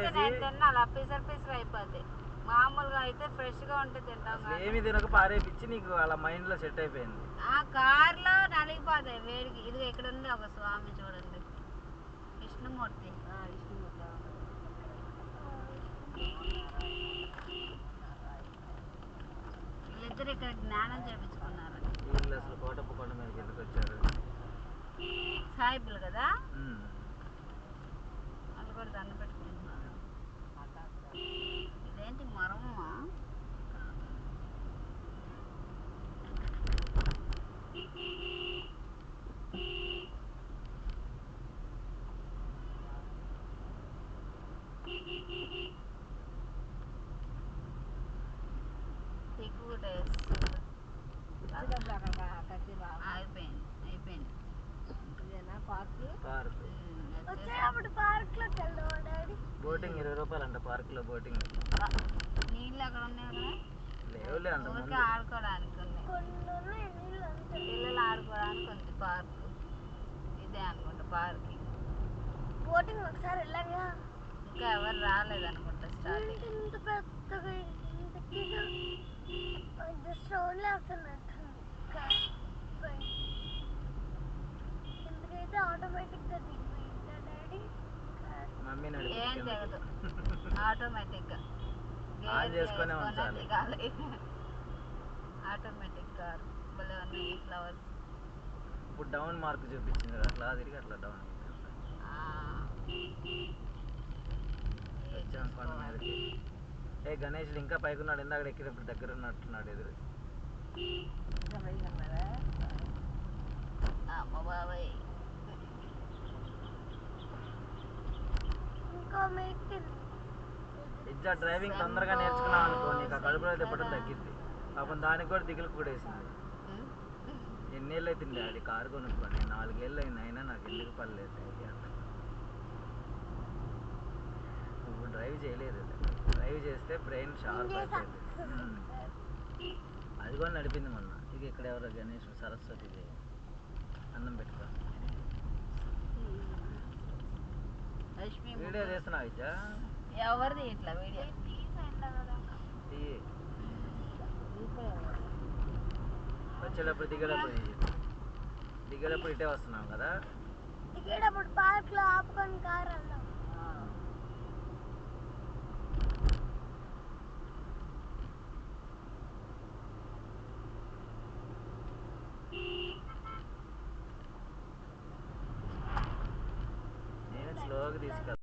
తినాలి పిసర్ పిసర్ అయిపోద్ది మామూలుగా అయితే ఫ్రెష్ గా ఉంటే తింటాం ఏమి తినక పారేపిచ్చి నీకు అలా మైండ్ లో సెట్ అయిపోయింది ఆ కార్ లో నలిగిపోతాయి వేడికి ఇది ఇక్కడ ఉంది ఒక స్వామి చూడండి విష్ణుమూర్తి వీళ్ళిద్దరు ఇక్కడ జ్ఞానం చేపించుకున్నారు వీళ్ళు అసలు కోటప్ప కొండ మీదకి ఎందుకు వచ్చారు సాయిబులు కదా వాళ్ళు కూడా దండ పెట్టుకుంటున్నారు ఇదేంటి మరమా అయిపోయింది బోటింగ్ 20 రూపాయలు అంట పార్క్ లో బోటింగ్ నీళ్ళు అక్కడ ఉన్నాయి లేవులే అంత ఆడుకోవడానికి పిల్లలు ఆడుకోవడానికి ఉంది పార్క్ ఇదే అనుకుంటా పార్క్ బోటింగ్ ఒకసారి వెళ్ళాగా ఇంకా ఎవరు రాలేదనుకుంటా స్టార్టింగ్ ఇంత పెద్దగా జస్ట్ ఓన్లీ వస్తున్నట్టు ఎందుకైతే ఆటోమేటిక్గా దిగిపోయిందా డాడీ మమ్మీ ఏం తెగదు ఆటోమేటిక్గా ఆన్ చేసుకునే ఉంచాలి దిగాలి ఆటోమేటిక్ కార్ భలే ఉన్నాయి ఫ్లవర్స్ ఇప్పుడు డౌన్ మార్క్ చూపించింది అట్లా తిరిగి అట్లా డౌన్ వచ్చాం కొండ మీదకి ఏ గణేష్ ఇంకా పైకి ఉన్నాడు ఇందాక ఎక్కినప్పుడు దగ్గర ఉన్నట్టున్నాడు ఎదురు అమ్మ బాబాయ్ ఇజ్జా డ్రైవింగ్ తొందరగా నేర్చుకున్నావు అనుకో నీకు ఆ కడుపులో తిప్పడం తగ్గిద్ది పాపం దానికి కూడా దిగులు కూడేసింది ఎన్నేళ్ళు అవుతుంది అది కారు కొనుక్కొని 4 ఏళ్ళు అయింది అయినా నాకు ఎందుకు పర్లేదు నువ్వు డ్రైవ్ చేయలేదు డ్రైవ్ చేస్తే బ్రెయిన్ షార్ప్ అయిపోయింది అది కూడా నడిపింది మొన్న ఇక ఇక్కడ ఎవరో గణేష్ సరస్వతి అన్నం పెట్టుకో వీడియో చేస్తున్నావు ఇచ్చా ఎవరిది ఇట్లా వీడియో వచ్చేటప్పుడు దిగేటప్పుడు ఇటే వస్తున్నాం కదా దిగేటప్పుడు పార్క్ లో ఆపుకొని కార్ వెళ్దాం నేను స్లోగా తీసుకెళ్తాను